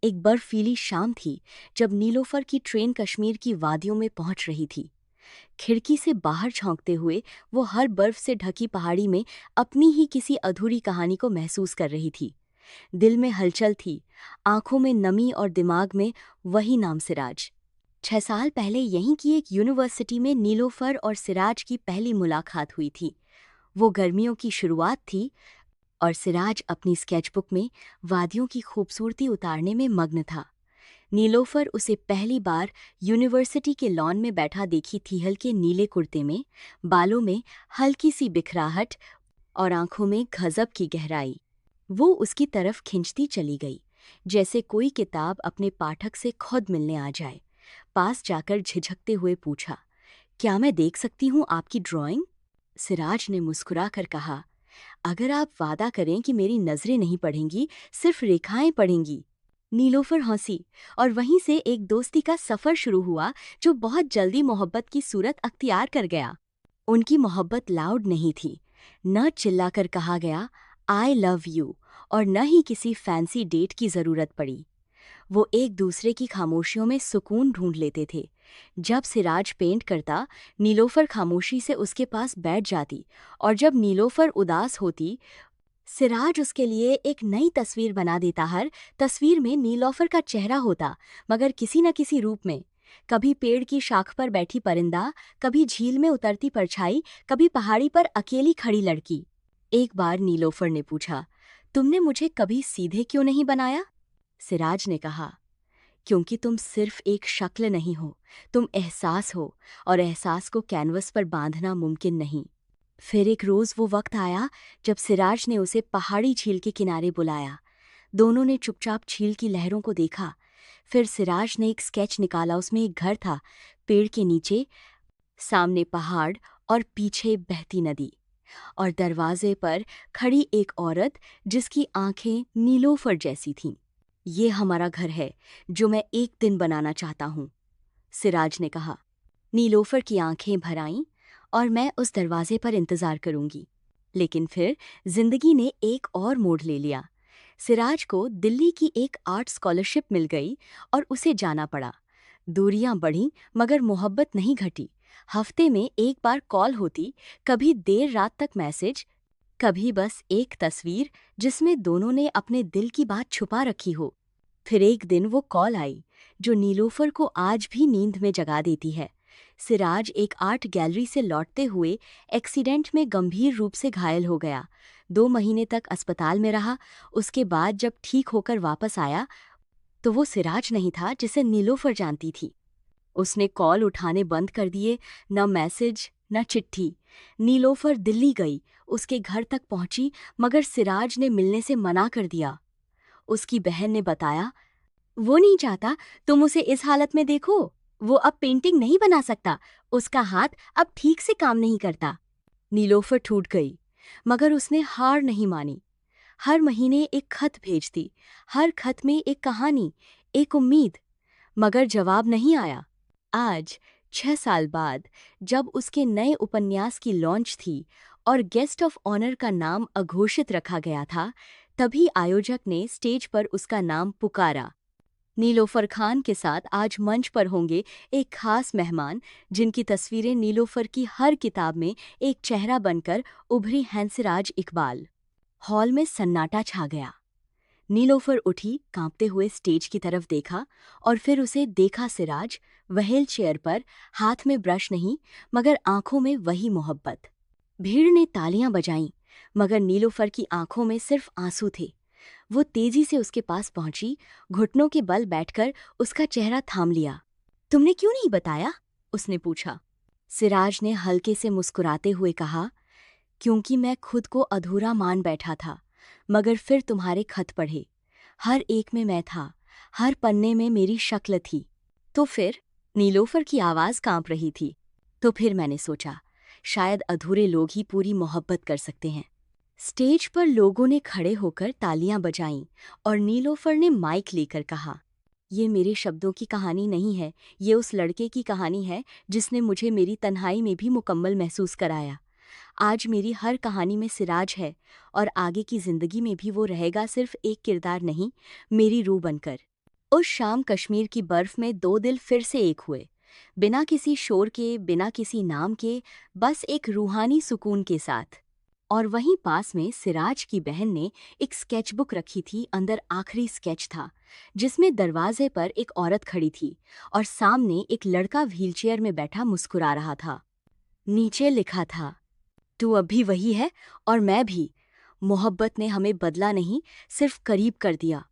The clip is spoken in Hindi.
एक बर्फीली शाम थी जब नीलोफर की ट्रेन कश्मीर की वादियों में पहुंच रही थी। खिड़की से बाहर झांकते हुए वो हर बर्फ से ढकी पहाड़ी में अपनी ही किसी अधूरी कहानी को महसूस कर रही थी। दिल में हलचल थी, आंखों में नमी और दिमाग में वही नाम सिराज। 6 साल पहले यहीं की एक यूनिवर्सिटी में नीलोफर और सिराज की पहली मुलाकात हुई थी। वो गर्मियों की शुरुआत थी और सिराज अपनी स्केचबुक में वादियों की खूबसूरती उतारने में मग्न था। नीलोफर उसे पहली बार यूनिवर्सिटी के लॉन में बैठा देखी थी, हल्के नीले कुर्ते में, बालों में हल्की सी बिखराहट और आंखों में गजब की गहराई। वो उसकी तरफ खिंचती चली गई, जैसे कोई किताब अपने पाठक से खुद मिलने आ जाए। पास जाकर झिझकते हुए पूछा, क्या मैं देख सकती हूँ आपकी ड्राइंग? सिराज ने मुस्कुराकर कहा, अगर आप वादा करें कि मेरी नजरें नहीं पढ़ेंगी, सिर्फ रेखाएं पढ़ेंगी। नीलोफर हंसी और वहीं से एक दोस्ती का सफर शुरू हुआ जो बहुत जल्दी मोहब्बत की सूरत अख्तियार कर गया। उनकी मोहब्बत लाउड नहीं थी, न चिल्लाकर कहा गया आई लव यू, और न ही किसी फैंसी डेट की जरूरत पड़ी। वो एक दूसरे की खामोशियों में सुकून ढूंढ लेते थे। जब सिराज पेंट करता, नीलोफर खामोशी से उसके पास बैठ जाती, और जब नीलोफर उदास होती, सिराज उसके लिए एक नई तस्वीर बना देता। हर तस्वीर में नीलोफर का चेहरा होता, मगर किसी न किसी रूप में। कभी पेड़ की शाख पर बैठी परिंदा, कभी झील में उतरती परछाई, कभी पहाड़ी पर अकेली खड़ी लड़की। एक बार नीलोफर ने पूछा, तुमने मुझे कभी सीधे क्यों नहीं बनाया? सिराज ने कहा, क्योंकि तुम सिर्फ एक शक्ल नहीं हो, तुम एहसास हो, और एहसास को कैनवस पर बांधना मुमकिन नहीं। फिर एक रोज वो वक्त आया जब सिराज ने उसे पहाड़ी झील के किनारे बुलाया। दोनों ने चुपचाप झील की लहरों को देखा। फिर सिराज ने एक स्केच निकाला, उसमें एक घर था, पेड़ के नीचे, सामने पहाड़ और पीछे बहती नदी, और दरवाजे पर खड़ी एक औरत जिसकी आंखें नीलोफर जैसी थीं। ये हमारा घर है जो मैं एक दिन बनाना चाहता हूँ, सिराज ने कहा। नीलोफर की आंखें भर आईं, और मैं उस दरवाजे पर इंतजार करूंगी। लेकिन फिर जिंदगी ने एक और मोड़ ले लिया। सिराज को दिल्ली की एक आर्ट स्कॉलरशिप मिल गई और उसे जाना पड़ा। दूरियां बढ़ीं, मगर मोहब्बत नहीं घटी। हफ्ते में एक बार कॉल होती, कभी देर रात तक मैसेज, कभी बस एक तस्वीर जिसमें दोनों ने अपने दिल की बात छुपा रखी हो। फिर एक दिन वो कॉल आई जो नीलोफर को आज भी नींद में जगा देती है। सिराज एक आर्ट गैलरी से लौटते हुए एक्सीडेंट में गंभीर रूप से घायल हो गया। 2 महीने तक अस्पताल में रहा। उसके बाद जब ठीक होकर वापस आया तो वो सिराज नहीं था जिसे नीलोफर जानती थी। उसने कॉल उठाने बंद कर दिए, न मैसेज न चिट्ठी। नीलोफर दिल्ली गई, उसके घर तक पहुंची, मगर सिराज ने मिलने से मना कर दिया। उसकी बहन ने बताया, वो नहीं चाहता तुम उसे इस हालत में देखो। वो अब पेंटिंग नहीं बना सकता, उसका हाथ अब ठीक से काम नहीं करता। नीलोफर टूट गई, मगर उसने हार नहीं मानी। हर महीने एक खत भेजती, हर खत में एक कहानी, एक उम्मीद, मगर जवाब नहीं आया। आज 6 साल बाद जब उसके नए उपन्यास की लॉन्च थी और गेस्ट ऑफ ऑनर का नाम अघोषित रखा गया था, तभी आयोजक ने स्टेज पर उसका नाम पुकारा। नीलोफर खान के साथ आज मंच पर होंगे एक खास मेहमान जिनकी तस्वीरें नीलोफर की हर किताब में एक चेहरा बनकर उभरी हैं, सिराज इकबाल। हॉल में सन्नाटा छा गया। नीलोफर उठी, कांपते हुए स्टेज की तरफ देखा, और फिर उसे देखा सिराज, व्हील चेयर पर, हाथ में ब्रश नहीं, मगर आंखों में वही मोहब्बत। भीड़ ने तालियां बजाईं, मगर नीलोफर की आंखों में सिर्फ आंसू थे। वो तेजी से उसके पास पहुंची, घुटनों के बल बैठकर उसका चेहरा थाम लिया। तुमने क्यों नहीं बताया? उसने पूछा। सिराज ने हल्के से मुस्कुराते हुए कहा, क्योंकि मैं खुद को अधूरा मान बैठा था, मगर फिर तुम्हारे खत पढ़े। हर एक में मैं था, हर पन्ने में मेरी शक्ल थी। तो फिर? नीलोफर की आवाज कांप रही थी। तो फिर मैंने सोचा, शायद अधूरे लोग ही पूरी मोहब्बत कर सकते हैं। स्टेज पर लोगों ने खड़े होकर तालियां बजाईं और नीलोफर ने माइक लेकर कहा, ये मेरे शब्दों की कहानी नहीं है, ये उस लड़के की कहानी है जिसने मुझे मेरी तन्हाई में भी मुकम्मल महसूस कराया। आज मेरी हर कहानी में सिराज है, और आगे की जिंदगी में भी वो रहेगा सिर्फ एक किरदार नहीं, मेरी रूह बनकर। उस शाम कश्मीर की बर्फ में दो दिल फिर से एक हुए, बिना किसी शोर के, बिना किसी नाम के, बस एक रूहानी सुकून के साथ। और वहीं पास में सिराज की बहन ने एक स्केचबुक रखी थी। अंदर आखिरी स्केच था, जिसमें दरवाजे पर एक औरत खड़ी थी और सामने एक लड़का व्हीलचेयर में बैठा मुस्कुरा रहा था। नीचे लिखा था, तू अब भी वही है और मैं भी। मोहब्बत ने हमें बदला नहीं, सिर्फ करीब कर दिया।